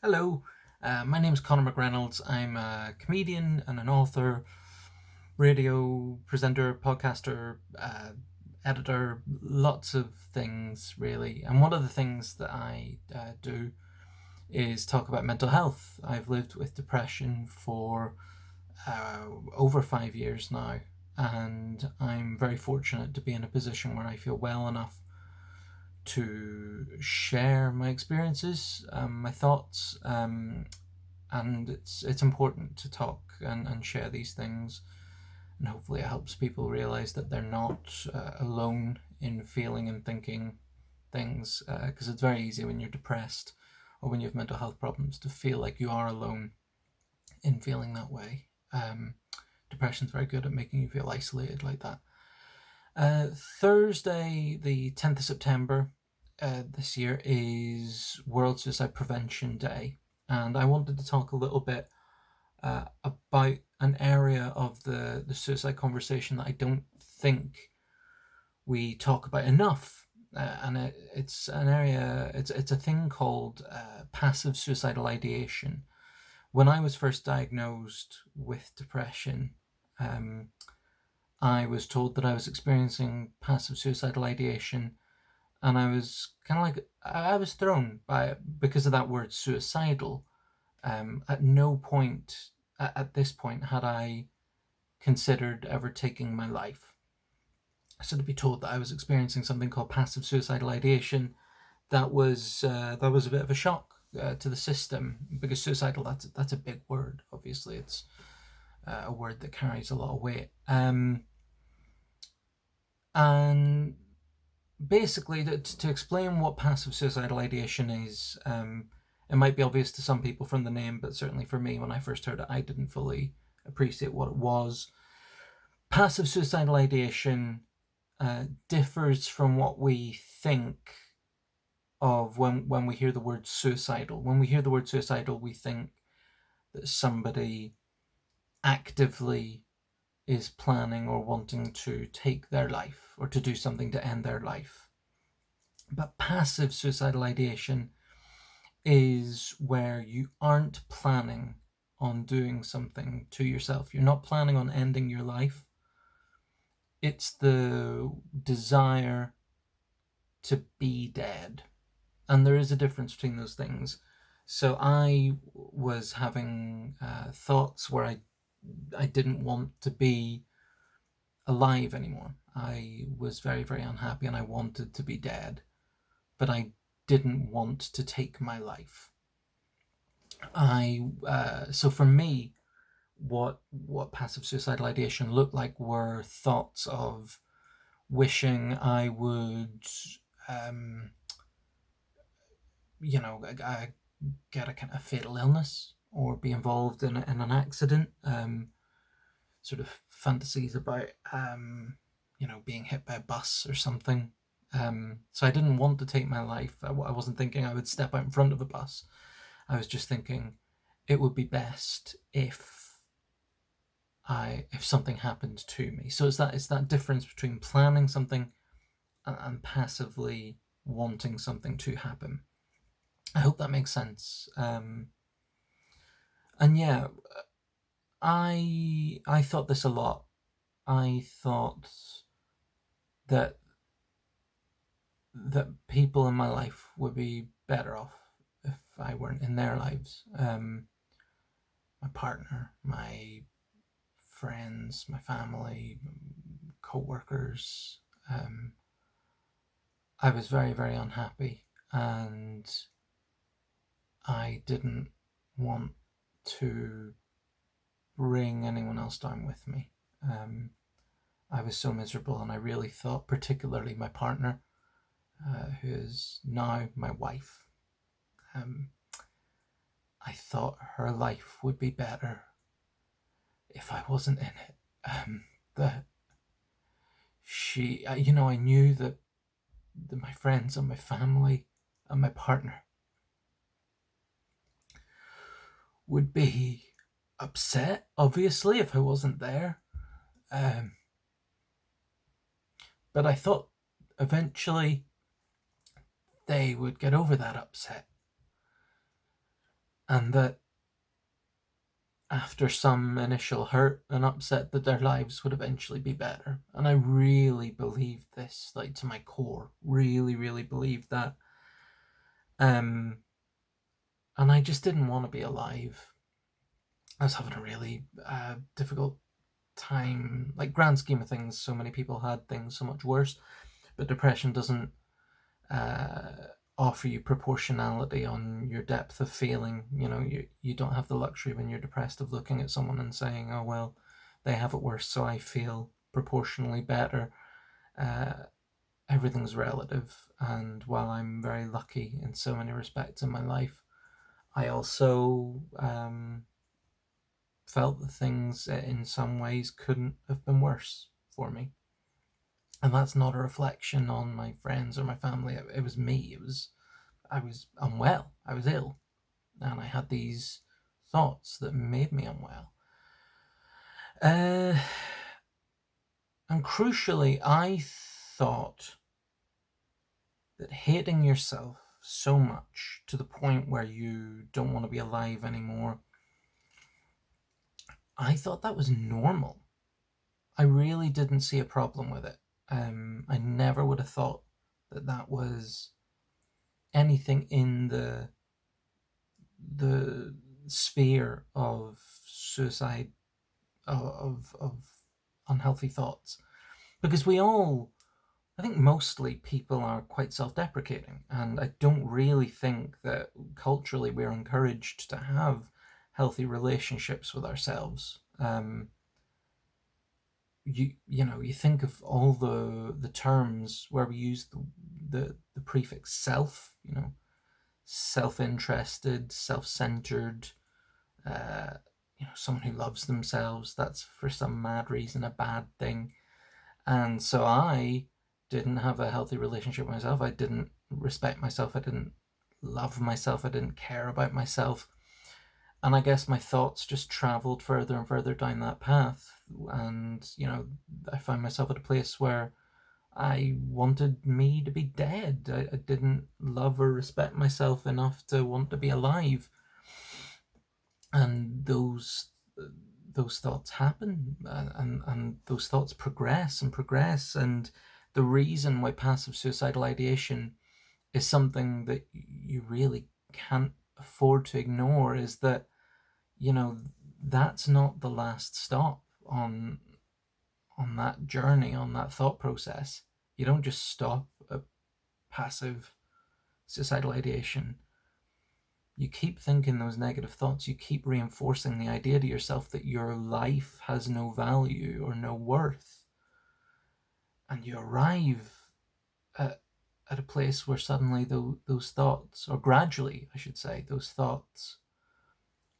Hello, my name is Conor McReynolds. I'm a comedian and an author, radio presenter, podcaster, editor, lots of things really. And one of the things that I do is talk about mental health. I've lived with depression for over 5 years now, and I'm very fortunate to be in a position where I feel well enough to share my experiences, my thoughts, and it's important to talk and share these things, and hopefully it helps people realize that they're not alone in feeling and thinking things, because it's very easy when you're depressed or when you have mental health problems to feel like you are alone in feeling that way. Depression's very good at making you feel isolated like that. Thursday, the 10th of September this year, is World Suicide Prevention Day, and I wanted to talk a little bit about an area of the suicide conversation that I don't think we talk about enough. And it's an area, it's a thing called passive suicidal ideation. When I was first diagnosed with depression, I was told that I was experiencing passive suicidal ideation, and I was kind of like, I was thrown by it because of that word suicidal. At no point at this point had I considered ever taking my life. So to be told that I was experiencing something called passive suicidal ideation, that was a bit of a shock to the system, because suicidal, that's a big word. Obviously, it's a word that carries a lot of weight. And basically, to explain what passive suicidal ideation is, it might be obvious to some people from the name, but certainly for me, when I first heard it, I didn't fully appreciate what it was. Passive suicidal ideation differs from what we think of when we hear the word suicidal. When we hear the word suicidal, we think that somebody actively is planning or wanting to take their life or to do something to end their life. But passive suicidal ideation is where you aren't planning on doing something to yourself. You're not planning on ending your life. It's the desire to be dead. And there is a difference between those things. So I was having thoughts where I didn't want to be alive anymore. I was very, very unhappy and I wanted to be dead, but I didn't want to take my life. So for me, what passive suicidal ideation looked like were thoughts of wishing I would, get a kind of fatal illness or be involved in an accident. Sort of fantasies about, being hit by a bus or something. So I didn't want to take my life. I wasn't thinking I would step out in front of a bus. I was just thinking it would be best if something happened to me. So it's that difference between planning something and passively wanting something to happen. I hope that makes sense. And yeah, I thought this a lot. I thought that people in my life would be better off if I weren't in their lives. My partner, my friends, my family, co-workers. I was very, very unhappy, and I didn't want to bring anyone else down with me. I was so miserable, and I really thought, particularly my partner, who is now my wife, I thought her life would be better if I wasn't in it. That she, I knew that my friends and my family and my partner would be upset, obviously, if I wasn't there. But I thought eventually they would get over that upset. and that after some initial hurt and upset that their lives would eventually be better. And I really believed this, like to my core, really believed that. And I just didn't want to be alive. I was having a really difficult time, like grand scheme of things. So many people had things so much worse, but depression doesn't offer you proportionality on your depth of feeling. You don't have the luxury when you're depressed of looking at someone and saying, oh well, they have it worse, so I feel proportionally better. Everything's relative, and while I'm very lucky in so many respects in my life, I also felt that things in some ways couldn't have been worse for me. And that's not a reflection on my friends or my family. It was me. I was unwell. I was ill. And I had these thoughts that made me unwell. And crucially, I thought that hating yourself so much to the point where you don't want to be alive anymore, I thought that was normal. I really didn't see a problem with it. I never would have thought that that was anything in the sphere of suicide, of unhealthy thoughts, because I think mostly people are quite self-deprecating, and I don't really think that culturally we're encouraged to have healthy relationships with ourselves. You think of all the terms where we use the prefix self, self-interested, self-centered, someone who loves themselves. That's for some mad reason a bad thing. And so I didn't have a healthy relationship with myself. I didn't respect myself. I didn't love myself. I didn't care about myself. And I guess my thoughts just traveled further and further down that path. And, I found myself at a place where I wanted me to be dead. I didn't love or respect myself enough to want to be alive. And those thoughts happen, and those thoughts progress and progress. And the reason why passive suicidal ideation is something that you really can't afford to ignore is that, that's not the last stop on that journey, on that thought process. You don't just stop at passive suicidal ideation. You keep thinking those negative thoughts. You keep reinforcing the idea to yourself that your life has no value or no worth. And you arrive at a place where suddenly those thoughts, or gradually, I should say, those thoughts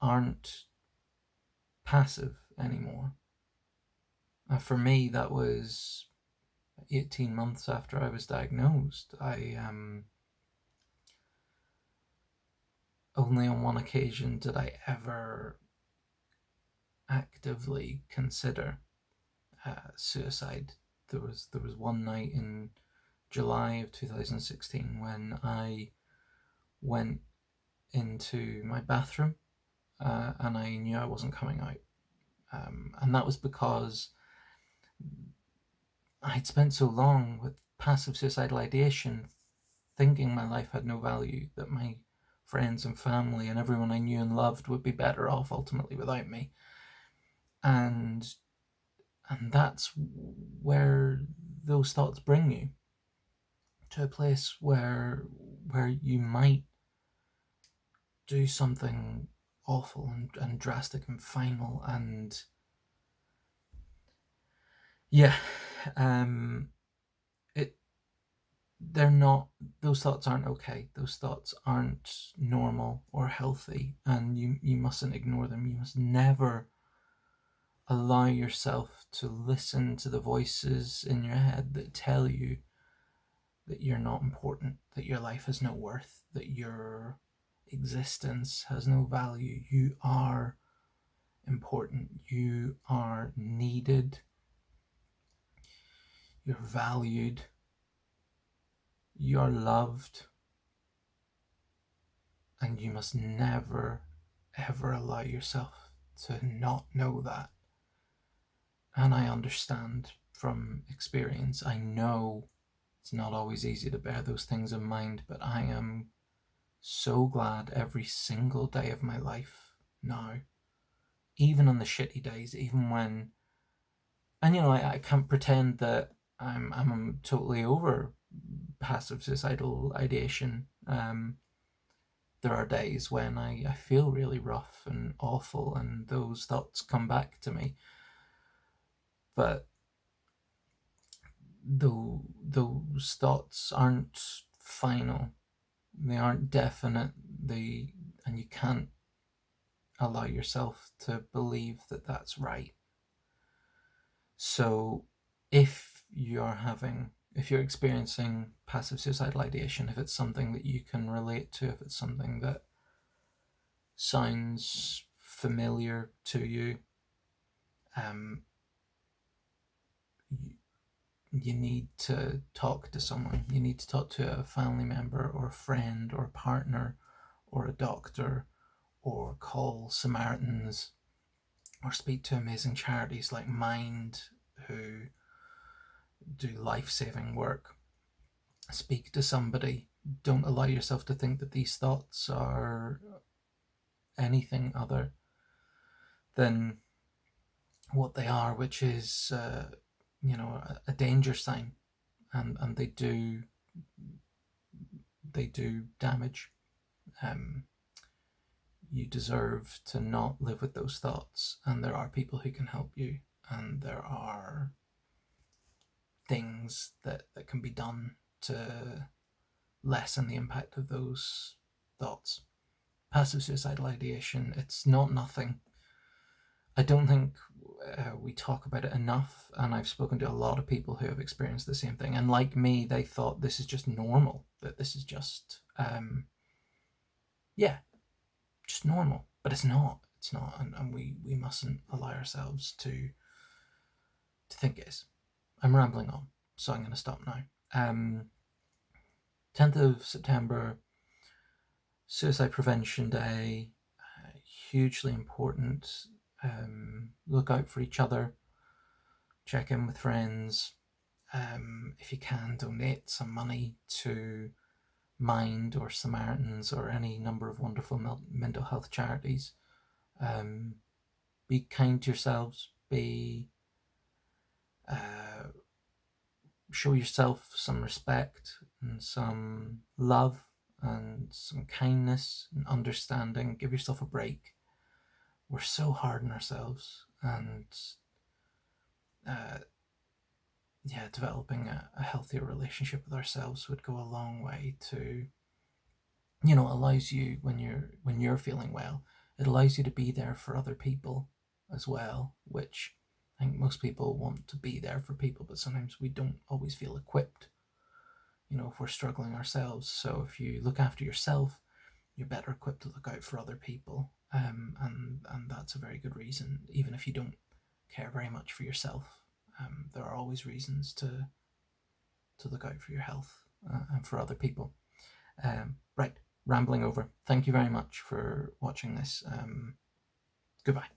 aren't passive anymore. For me, that was 18 months after I was diagnosed. I only on one occasion did I ever actively consider suicide. There was one night in July of 2016 when I went into my bathroom and I knew I wasn't coming out. And that was because I'd spent so long with passive suicidal ideation, thinking my life had no value, that my friends and family and everyone I knew and loved would be better off ultimately without me. And that's where those thoughts bring you to a place where you might do something awful and drastic and final. And yeah, they're not, those thoughts aren't okay. Those thoughts aren't normal or healthy, and you mustn't ignore them. You must never allow yourself to listen to the voices in your head that tell you that you're not important, that your life has no worth, that your existence has no value. You are important. You are needed. You're valued. You are loved. And you must never, ever allow yourself to not know that. And I understand from experience. I know it's not always easy to bear those things in mind, but I am so glad every single day of my life now, even on the shitty days, even when, and I can't pretend that I'm totally over passive suicidal ideation. There are days when I feel really rough and awful, and those thoughts come back to me. But those thoughts aren't final. They aren't definite. And you can't allow yourself to believe that that's right. So if you're experiencing passive suicidal ideation, if it's something that you can relate to, if it's something that sounds familiar to you, you need to talk to someone. You need to talk to a family member or a friend or a partner or a doctor, or call Samaritans, or speak to amazing charities like Mind, who do life-saving work. Speak to somebody. Don't allow yourself to think that these thoughts are anything other than what they are, which is a danger sign, and they do damage. You deserve to not live with those thoughts, and there are people who can help you, and there are things that can be done to lessen the impact of those thoughts. Passive suicidal ideation, it's not nothing. I don't think we talk about it enough, and I've spoken to a lot of people who have experienced the same thing, and like me, they thought this is just normal, that this is just just normal, but it's not. It's not, and we mustn't allow ourselves to think it is. I'm rambling on, so I'm going to stop now. 10th of September, Suicide Prevention Day, hugely important. Look out for each other, check in with friends. If you can, donate some money to Mind or Samaritans or any number of wonderful mental health charities. Be kind to yourselves. Show yourself some respect and some love and some kindness and understanding. Give yourself a break. We're so hard on ourselves, and developing a healthier relationship with ourselves would go a long way to, allows you, when you're feeling well, it allows you to be there for other people as well, which I think most people want to be there for people, but sometimes we don't always feel equipped, if we're struggling ourselves. So if you look after yourself, you're better equipped to look out for other people, and that's a very good reason. Even if you don't care very much for yourself, there are always reasons to look out for your health and for other people. Right, rambling over. Thank you very much for watching this. Goodbye.